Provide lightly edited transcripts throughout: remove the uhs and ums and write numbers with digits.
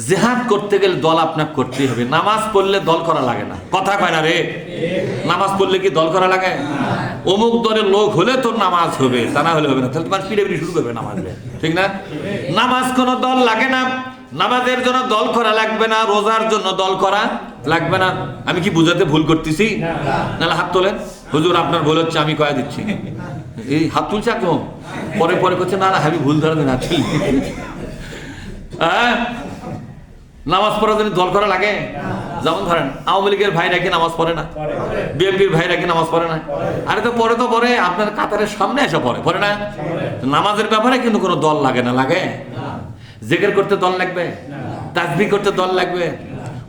জিহাদ করতে গেলে দল আপনাকে করতেই হবে। নামাজ পড়লে দল করা লাগে না, কথা কয় না রে? নামাজ পড়লে কি দল করা লাগে? অমুক দলের লোক হলে তোর নামাজ হবে, তা না হলে হবে না। তাহলে তোমার পিড়ে শুরু করবে নামাজ, ঠিক না? নামাজ কোনো দল লাগে না, নামাজের জন্য দল করা লাগবে না, রোজার জন্য দল করা লাগবে না। আমি কি বুঝাতে ভুল করতেছি? নাহলে হাত তোলেন, হুজুর আপনার ভুল হচ্ছে, আমি কয়ে দিচ্ছি। এই হাত তুলছে একদম, পরে পরে করছে না না আমি ভুল ধরে না। নামাজ পড়ার জন্য দল করা লাগে? যেমন ধরেন আওয়ামী লীগের ভাইরা কি নামাজ পড়ে না? বিএনপির ভাইরা কি নামাজ পড়ে না? আরে তো পরে আপনার কাতারের সামনে এসে পড়ে না? নামাজের ব্যাপারে কিন্তু কোনো দল লাগে না। লাগে? জিকির করতে দল লাগবে, তাসবিহ করতে দল লাগবে,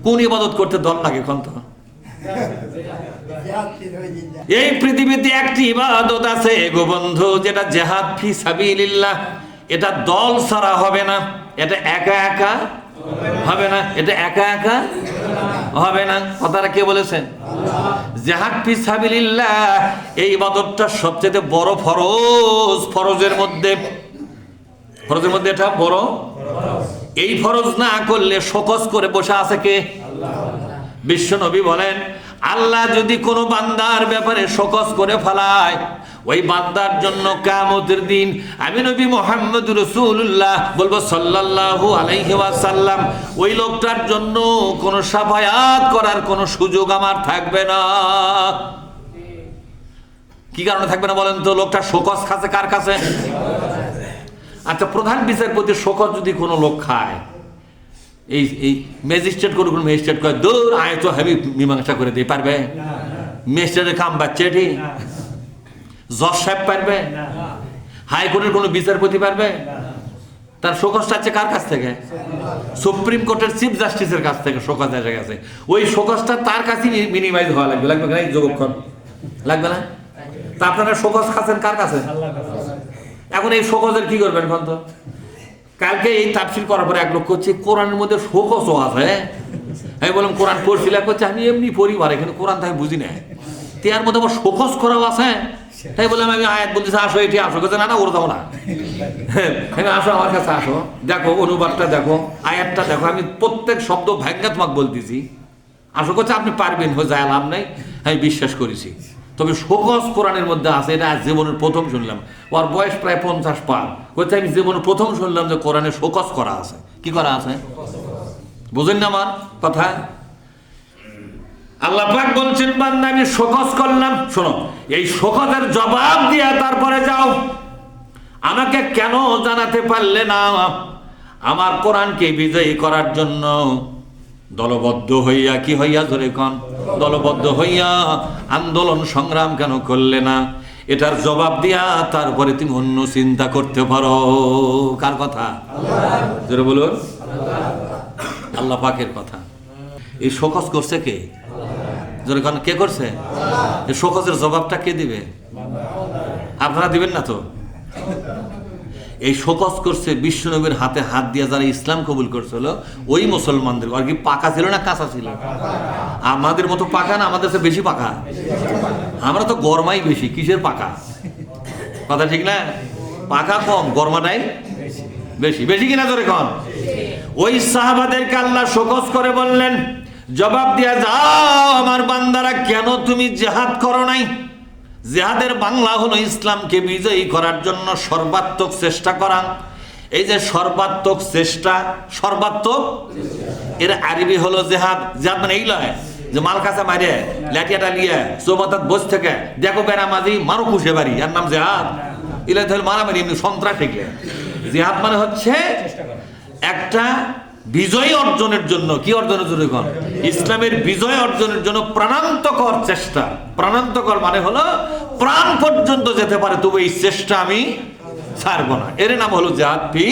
কোন ইবাদত করতে দল লাগে কোন? তো এই পৃথিবীতে একটি ইবাদত আছে গো বন্ধু, যেটা জিহাদ ফি সাবিলিল্লাহ। এটা দল ছাড়া হবে না, এটা একা একা হবে না, এটা একা একা হবে না। কথাটা কে বলেছেন? জিহাদ ফি সাবিলিল্লাহ এই ইবাদতটা সবচেয়ে বড় ফরজ। ফরজের মধ্যে এটা বড়। এই ফরজ না করলে শোকজ করে বসে আছে কে? বিশ্ব নবী বলেন, আল্লাহ যদি কোনো বান্দার ব্যাপারে শোকজ করে ফেলায়, ওই বান্দার জন্য কিয়ামতের দিন আমি নবী মুহাম্মদ রাসূলুল্লাহ বলবো সাল্লাল্লাহু আলাইহি ওয়াসাল্লাম, ওই লোকটার জন্য কোনো শাফায়াত করার কোনো সুযোগ আমার থাকবে না। কি কারণে থাকবে না বলেন তো? লোকটা শোকজ খাচ্ছে কার কাছে? আচ্ছা, প্রধান বিচারপতি শোকজ যদি কোনো লোক খায়, এই ম্যাজিস্ট্রেট কোনো ম্যাজিস্ট্রেট কয় দূর আয় তো হেভি মীমাংসা করে দিয়ে পারবে? ম্যাজিস্ট্রেটের কাম বাচ্চা এটি? জজ সাহেব পারবে? হাইকোর্টের কোনো বিচারপতি পারবে? তার শোকজটা আছে কার কাছ থেকে? সুপ্রিম কোর্টের চিফ জাস্টিসের কাছ থেকে শোকজ এসে গেছে। ওই শোকজটা তার কাছেই মিনিমাইজ হওয়া লাগবে না? এই যোগক্ষণ লাগবে না? তা আপনারা শোকজ খাচ্ছেন কার কাছে? এখন এই শোকজের কি করবেন এখন? তো কালকে এই তাফসীর করার পরে এক লোক করছে কোরআনের মধ্যে শোকজও আছে। আমি বললাম কোরআন পড়ছিলাম, করছে আমি এমনি পরিবার এখানে কোরআন তো আমি বুঝি না, তার মধ্যে আবার শোকজ করাও আছে। তাই বললাম আমি আয়াত বলতেছি আসো, এটি আসো। করছে না না ওর যাবো না, আসো আমার কাছে আসো, দেখো অনুবাদটা দেখো, আয়াতটা দেখো, আমি প্রত্যেক শব্দ ভাগ্যা তোমাকে বলতেছি। আসো। করছে আপনি পারবেন, হয়ে যায় লাভ নাই, আমি বিশ্বাস করেছি। তবে শোকজ কোরআনের মধ্যে আছে, এটা জীবনের প্রথম শুনলাম। ওর বয়স প্রায় 50 পার। করছে আমি জীবনের প্রথম শুনলাম যে কোরআনে শোকজ করা আছে। কি করা আছে? বুঝেন না আমার কথা? আল্লাহ পাক বলছেন বান্দা আমি শোকজ করলাম, শোনো, এই শোকজের জবাব দিয়ে তারপরে যাও। আমাকে কেন জানাতে পারলে না? আমার কোরআনকে বিজয়ী করার জন্য দলবদ্ধ হইয়া, কি হইয়া ধরে কন, দলবদ্ধ হইয়া আন্দোলন সংগ্রাম কেন করলে না? এটার জবাব দিয়া তারপরে তুমি অন্য চিন্তা করতে পারো। কার কথা? জোরে বলুন। আল্লাহ পাকের কথা। এই শোকজ করছে কে? জোরে কন, কে করছে? এই শোকজের জবাবটা কে দিবে? আপনারা দিবেন না তো? এই শোকজ করছে বিশ্বনবীর হাতে হাত দিয়ে যারা ইসলাম কবুল করছিল ওই মুসলমানদের। আর কি পাকা ছিল না কাঁচা ছিল? আমাদের মতো পাকা না, আমাদের কাছে বেশি পাকা। আমরা তো গরমাই বেশি, কিসের পাকা? কথা ঠিক না? পাকা কম, গরমাটাই বেশি। বেশি কিনা ধরে কম? ওই সাহাবাদেরকে আল্লাহ শোকজ করে বললেন, জবাব দিয়া যাও আমার বান্দারা, কেন তুমি জিহাদ করো নাই? জিহাদের বাংলা হলো ইসলামকে বিজয়ী করার জন্য সর্বাত্মক চেষ্টা করা। এই যে সর্বাত্মক চেষ্টা, সর্বাত্মক এর আরবি হলো জিহাদ। জিহাদ মানে এই লয় যে মাল কাছে মারে লাঠিয়াটা লিয়ে চৌমাথাত বস থেকে দেখো বেড়ামাজি মারো খুশে বাড়ি, এর নাম জিহাদ? ইলে ধর মারামারি এমনি সন্ত্রাস ঠেকলে। জিহাদ মানে হচ্ছে একটা বিজয় অর্জনের জন্য। কি অর্জনের জন্য? ইসলামের বিজয় অর্জনের জন্য প্রাণান্তকর চেষ্টা। প্রাণান্তকর মানে হলো প্রাণ পর্যন্ত যেতে পারে, তবু এই চেষ্টা আমি ছাড়বো না। এর নাম হলো জিহাদ ফি।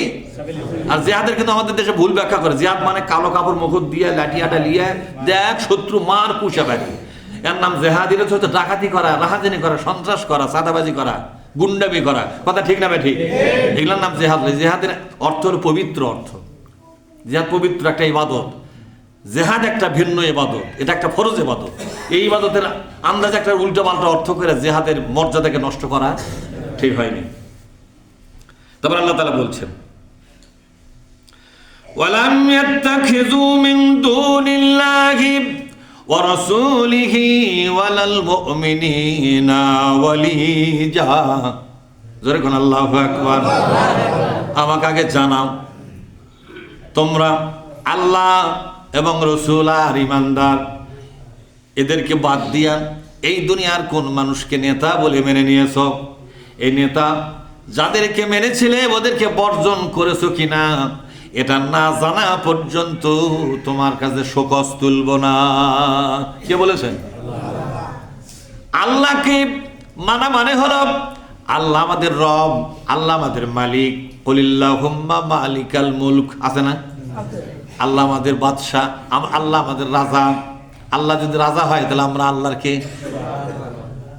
আর জিহাদের কিন্তু আমাদের দেশে ভুল ব্যাখ্যা করে। জিহাদ মানে কালো কাপড় মুখত দিয়ে লাঠিয়াটা লিয়ে দেখ শত্রু মার কুশা বাড়ি, এর নাম জিহাদ। এটা হচ্ছে ডাকাতি করা, রাহাজানি করা, সন্ত্রাস করা, চাঁদাবাজি করা, গুন্ডামি করা। কথা ঠিক না ঠিক? এগুলোর নাম জিহাদ। জিহাদের অর্থ হলো পবিত্র অর্থ। জিহাদ পবিত্র একটা ইবাদত। জিহাদ একটা ভিন্ন ইবাদত, এটা একটা ফরজ ইবাদত। এই ইবাদতের আন্দাজে একটা উল্টো পাল্টা অর্থ করে জিহাদের মর্যাদাকে নষ্ট করা ঠিক হয়নি। তারপর আল্লাহ তাআলা বলছেন ওয়ালাম ইয়াত্তাখিযু মিন দুনিল্লাহি ওয়া রাসূলিহি ওয়ালাল মুমিনিনা ওয়ালিজা। জোরে কোন আল্লাহু আকবার। আমাকে আগে জানাও, তোমরা আল্লাহ এবং রসুল আর ইমানদার এদেরকে বাদ দিয়া এই দুনিয়ার কোন মানুষকে নেতা বলে মেনে নিয়েছ? এই নেতা যাদেরকে মেনেছিলে ওদেরকে বর্জন করেছো কিনা এটা না জানা পর্যন্ত তোমার কাছে শোকজ তুলব না। কে বলেছেন? আল্লাহকে মানা মানে হলো আল্লাহ আমাদের রব, আল্লাহ আমাদের মালিক। কুলিল্লাহুম্মা মালিকাল মুলক, আছে না? আল্লাহ আমাদের বাদশাহ, আল্লাহ আমাদের রাজা। আল্লাহ যদি রাজা হয় তাহলে আমরা আল্লাহর কে?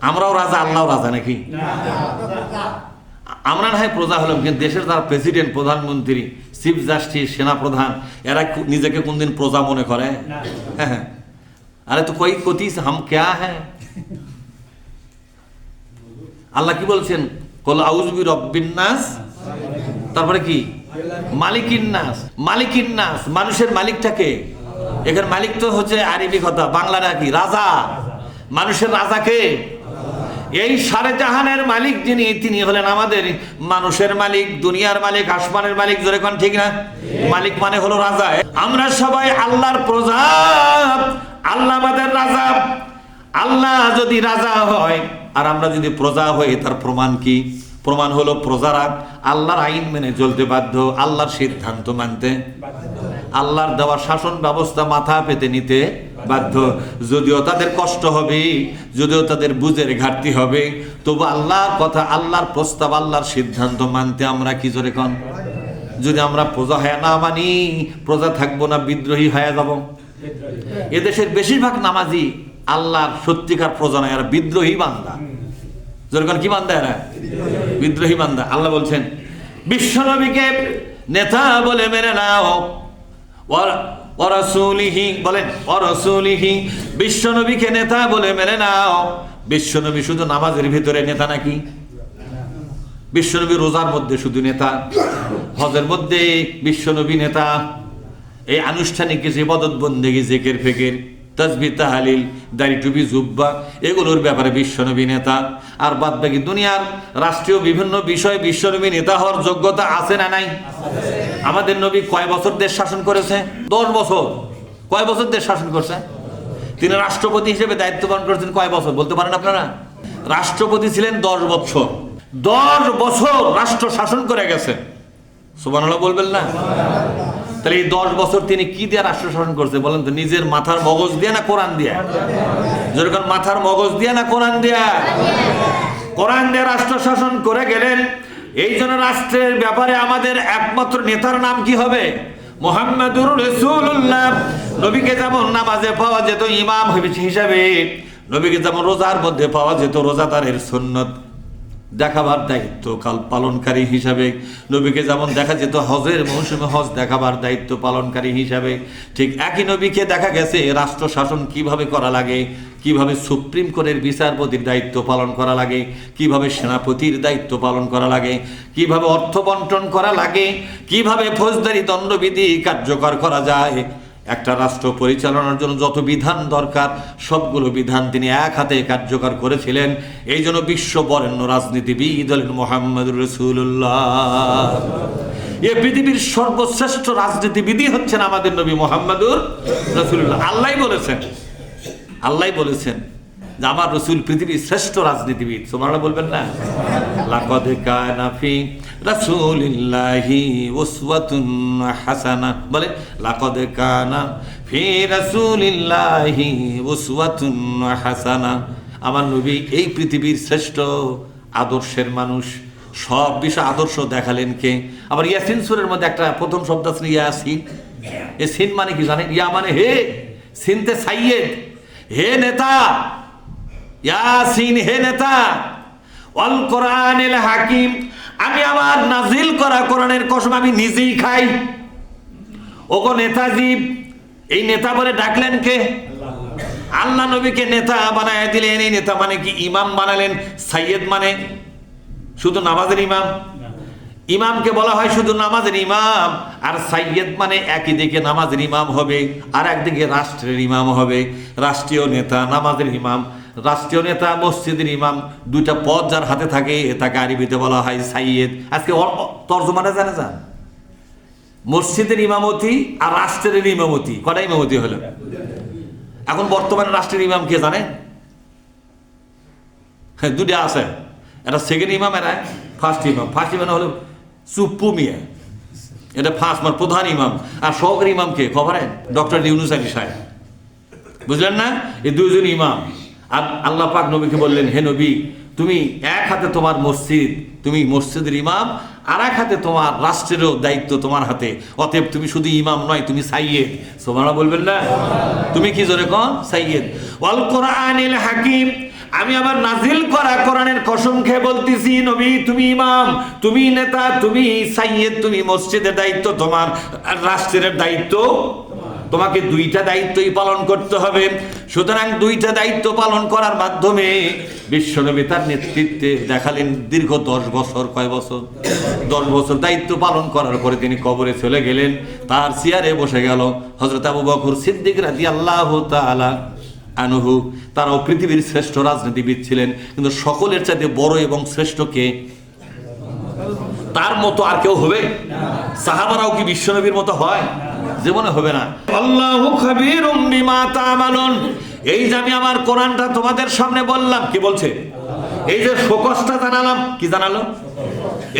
আমরাও রাজা, আল্লাহও রাজা নাকি? আমরা না হয় প্রজা হলাম, কিন্তু দেশের যারা প্রেসিডেন্ট, প্রধানমন্ত্রী, চিফ জাস্টিস, সেনাপ্রধান, এরা নিজেকে কোনদিন প্রজা মনে করে? হ্যাঁ। আরে তো কই কতিস হাম ক্যা হ্যাঁ। আল্লাহ কি বলছেন? কল আউযু বিরাব্বিন নাস, তারপরে কি? মালিকিন নাস। মালিকিন নাস, মানুষের মালিকটাকে। এখানে মালিক তো হচ্ছে আরবি কথা, বাংলাটা কি? রাজা। মানুষের রাজাকে? এই সারে জাহানের মালিক যিনি, তিনি হলেন আমাদের মানুষের মালিক, দুনিয়ার মালিক, আসমানের মালিক। জোরে কোন ঠিক না? মালিক মানে হলো রাজা। আমরা সবাই আল্লাহর প্রজা, আল্লাহ আমাদের রাজা। আল্লাহ যদি রাজা হয় আর আমরা যদি প্রজা হই, তার প্রমাণ কি? প্রমাণ হলো প্রজারা আল্লাহর আইন মেনে চলতে বাধ্য, আল্লাহর সিদ্ধান্ত মানতে, আল্লাহর দেওয়া শাসন ব্যবস্থা মাথা পেতে নিতে বাধ্য। যদিও তাদের কষ্ট হবে, যদিও তাদের বুঝের ঘাটতি হবে, তবু আল্লাহর কথা, আল্লাহর প্রস্তাব, আল্লাহর সিদ্ধান্ত মানতে আমরা কি জোরে কন? যদি আমরা প্রজা হয়ে না মানি, প্রজা থাকবো না, বিদ্রোহী হয়ে যাব। এদেশের বেশিরভাগ নামাজি আল্লাহর সত্যিকার প্রজা নয়, এরা বিদ্রোহী বান্দা। যেরকম কি বান্দা? এরা বিদ্রোহী বান্দা। আল্লাহ বলছেন বিশ্বনবীকে নেতা বলে মেনে নাও। ওয়ারাসূলিহি বলেন, ওয়ারাসূলিহি, বিশ্বনবীকে নেতা বলে মেনে নাও। বিশ্বনবী শুধু নামাজের ভিতরে নেতা নাকি? বিশ্বনবী রোজার মধ্যে শুধু নেতা, হজের মধ্যে বিশ্বনবী নেতা। এই আনুষ্ঠানিক কিছু ইবাদত বন্দেগী, জিকির ফিকির, তাসবিহ তাহলিল, দাড়ি টুপি জুব্বা, এগুলোর ব্যাপারে বিশ্বনবী নেতা। আর বাদ বাকি দুনিয়ার রাষ্ট্রীয় বিভিন্ন বিষয়ে বিশ্বনবী নেতা হওয়ার যোগ্যতা আছে না নাই? আমাদের নবী কয় বছর দেশ শাসন করেছে? 10 বছর। কয় বছর দেশ শাসন করছে? তিনি রাষ্ট্রপতি হিসেবে দায়িত্ব পালন করেছেন কয় বছর বলতে পারেন আপনারা? রাষ্ট্রপতি ছিলেন 10 বছর। 10 বছর রাষ্ট্র শাসন করে গেছে। সুবহানাল্লাহ বলবেন না? তাহলে এই 10 বছর তিনি কি দিয়ে রাষ্ট্র শাসন করছে বলেন তো? নিজের মাথার মগজ দিয়ে না কোরআন দিয়ে? যেরকম মাথার মগজ দিয়ে না কোরআন দিয়া? কোরআন দিয়ে রাষ্ট্র শাসন করে গেলেন। এই জন্য রাষ্ট্রের ব্যাপারে আমাদের একমাত্র নেতার নাম কি হবে? মুহাম্মাদুর রাসূলুল্লাহ। নবীকে যেমন নামাজে পাওয়া যেত ইমাম হিসাবে, নবীকে যেমন রোজার মধ্যে পাওয়া যেত রোজাদারের সুন্নত দেখাবার দায়িত্ব কাল পালনকারী হিসাবে, নবীকে যেমন দেখা যেত হজের মৌসুমে হজ দেখাবার দায়িত্ব পালনকারী হিসাবে, ঠিক একই নবীকে দেখা গেছে রাষ্ট্র শাসন কিভাবে করা লাগে, কিভাবে সুপ্রিম কোর্টের বিচারপতির দায়িত্ব পালন করা লাগে, কিভাবে সেনাপতির দায়িত্ব পালন করা লাগে, কিভাবে অর্থ বন্টন করা লাগে, কিভাবে ফৌজদারি দণ্ডবিধি কার্যকর করা যায়। একটা রাষ্ট্র পরিচালনার জন্য যত বিধান দরকার সবগুলো বিধান তিনি এক হাতে কার্যকর করেছিলেন। এই জন্য বিশ্ব বরেণ্য রাজনীতিবিদ হলেন মুহাম্মদুর রাসূলুল্লাহ। এই পৃথিবীর সর্বশ্রেষ্ঠ রাজনীতিবিদই হচ্ছেন আমাদের নবী মুহাম্মদুর রাসূলুল্লাহ। আল্লাহ বলেছেন যে আমার রাসূল পৃথিবীর শ্রেষ্ঠ রাজনীতিবিদ। সুবহানাল্লাহ বলবেন না? লাকাদ কানা ফি রাসূলিল্লাহি উসওয়াতুন হাসানাহ। বলে লাকাদ কানা ফি রাসূলিল্লাহি উসওয়াতুন হাসানাহ। আমার নবী এই পৃথিবীর শ্রেষ্ঠ আদর্শের মানুষ। সব বিষয় আদর্শ দেখালেন কে? আবার ইয়াসিন সূরার মধ্যে একটা প্রথম শব্দ আছে ইয়াসিন। এই সিন মানে কি জানেন? ইয়া মানে হে, সিনতে সাইয়্যেদ, হে নেতা। ইয়াসিন হে নেতা। ওয়াল কোরআনিল হাকিম, আমি আমার নাজিল করা কোরআনের কসম আমি নিজেই খাই। ওগো নেতাজি, এই নেতা বলে ডাকলেন কে? আল্লাহ নবীকে নেতা বানায় দিলেন। এই নেতা মানে কি? ইমাম বানালেন। সাইয়্যেদ মানে শুধু নামাজের ইমাম? ইমামকে বলা হয় শুধু নামাজের ইমাম, আর সাইয়েদ মানে একই দিকে নামাজের ইমাম হবে আর একদিকে রাষ্ট্রের ইমাম হবে। রাষ্ট্রীয় নেতা নামাজের ইমাম, রাষ্ট্রীয় নেতা মসজিদের ইমাম, দুইটা পদ যার হাতে থাকে তাকে আরবিতে বলা হয় সাইয়েদ। আজকে তর্জমাটা জানে যান, মসজিদের ইমামতি আর রাষ্ট্রের ইমামতি, কটা ইমামতি হলো? এখন বর্তমানে রাষ্ট্রের ইমাম কে জানে? হ্যাঁ, দুটা আছে, এটা সেকেন্ড ইমাম, এটা ফার্স্ট ইমাম। ফার্স্ট ইমাম হলো চুপ্পু মিয়া, এটা ফার্স্ট মানে প্রধান ইমাম। আর সহকারী ইমাম কে খবরেন? ডক্টর ইউনুস আলী সাহেব, বুঝলেন না? এই দুইজন ইমাম। আর আল্লাহ পাক নবীকে বললেন, হে নবী, তুমি এক হাতে তোমার মসজিদ, তুমি মসজিদের ইমাম, আর এক হাতে তোমার রাষ্ট্রেরও দায়িত্ব তোমার হাতে। অতএব তুমি শুধু ইমাম নয়, তুমি সাইয়েদ। সুবহানাল্লাহ বলবেন না? তুমি কি জোরে কোন? সাইয়েদ। ওয়াল কোরআনিল হাকিম, আমি আবার নাজিল করা কোরআনের কসম খেয়ে বলতেছি, নবী তুমি ইমাম, তুমি নেতা, তুমি সাইয়েদ, তুমি মসজিদের দায়িত্ব তোমার, আর রাষ্ট্রের দায়িত্ব তোমাকে। দুইটা দায়িত্বই পালন করতে হবে। সুতরাং দুইটা দায়িত্ব পালন করার মাধ্যমে বিশ্বনবী তার নেতৃত্বে দেখালেন দীর্ঘ 10 বছর। কয় বছর? 10 বছর দায়িত্ব পালন করার পরে তিনি কবরে চলে গেলেন, তার চেয়ারে বসে গেল হযরত আবু বকর সিদ্দিক রাদিয়াল্লাহু তাআলা আনহু। তারাও পৃথিবীর শ্রেষ্ঠ রাজনীতিবিদ ছিলেন, কিন্তু সকলের চাইতে বড় এবং শ্রেষ্ঠ কে? তার মতো আর কেউ হবে? সাহাবারাও কি বিশ্বনবীর মতো হয়? জীবনে হবে না। আল্লাহু খাবীরুম বিমা তা'মালুন। এই যে আমি আমার কোরআনটা তোমাদের সামনে বললাম, কি বলছে? এই যে শোকসটা জানালাম, কি জানালো?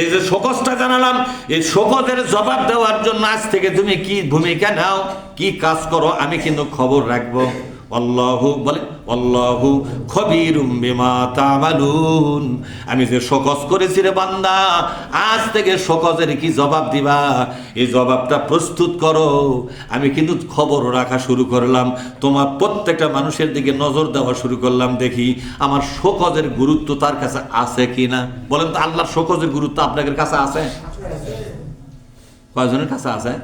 এই যে শোকসটা জানালাম, এই শোকসের জবাব দেওয়ার জন্য আজ থেকে তুমি কি ভূমিকা নাও, কি কাজ করো, আমি কিন্তু খবর রাখবো। আল্লাহু বলে, আল্লাহু খবীরুম বিমা তা'মালুন। আমি যে শোকস করেছি রে বান্দা, আজ থেকে শোকসের কি জবাব দিবা, এই জবাবটা প্রস্তুত করো। আমি কিন্তু খবর রাখা শুরু করলাম, তোমার প্রত্যেকটা মানুষের দিকে নজর দেওয়া শুরু করলাম, দেখি আমার শোকসের গুরুত্ব তার কাছে আছে কিনা। বলেন তো, আল্লাহর শোকসের গুরুত্ব আপনাদের কাছে আছে? কয়জনের কাছে আছে?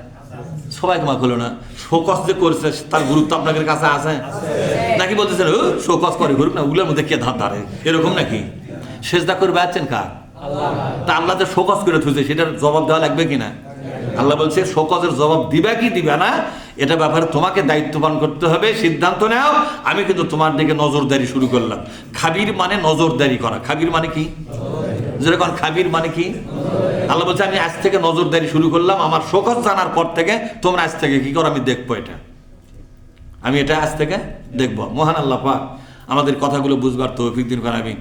সবাই ক্ষমা করলো না। শোকস যে করছে তার গুরুত্ব আপনাদের কাছে আছে নাকি? বলতেছেন শোকস করে ঘুরুক না, ওগুলোর মধ্যে কে ধার ধারে, এরকম নাকি? সেজদা করে বেড়াচ্ছেন কার? তা আল্লাহ যে শোকস করে থুইছে সেটার জবাব দেওয়া লাগবে কিনা? আল্লাহ বলছে শোকসের জবাব দিবা কি দিবা না, এটা ব্যাপারে তোমাকে দায়িত্ব পালন করতে হবে, সিদ্ধান্ত নাও। আমি কিন্তু তোমার দিকে নজরদারি শুরু করলাম। খাবির মানে নজরদারি করা। খাবির মানে কি? যেরকম খাবির মানে কি? আল্লাহ বলছে আমি আজ থেকে নজরদারি শুরু করলাম, আমার শোকস জানার পর থেকে তোমরা আজ থেকে কি করো আমি দেখবো, এটা আমি এটা আজ থেকে দেখবো। মহান আল্লাহ পাক আমাদের কথাগুলো বুঝবার তৌফিক দিন। আমিন।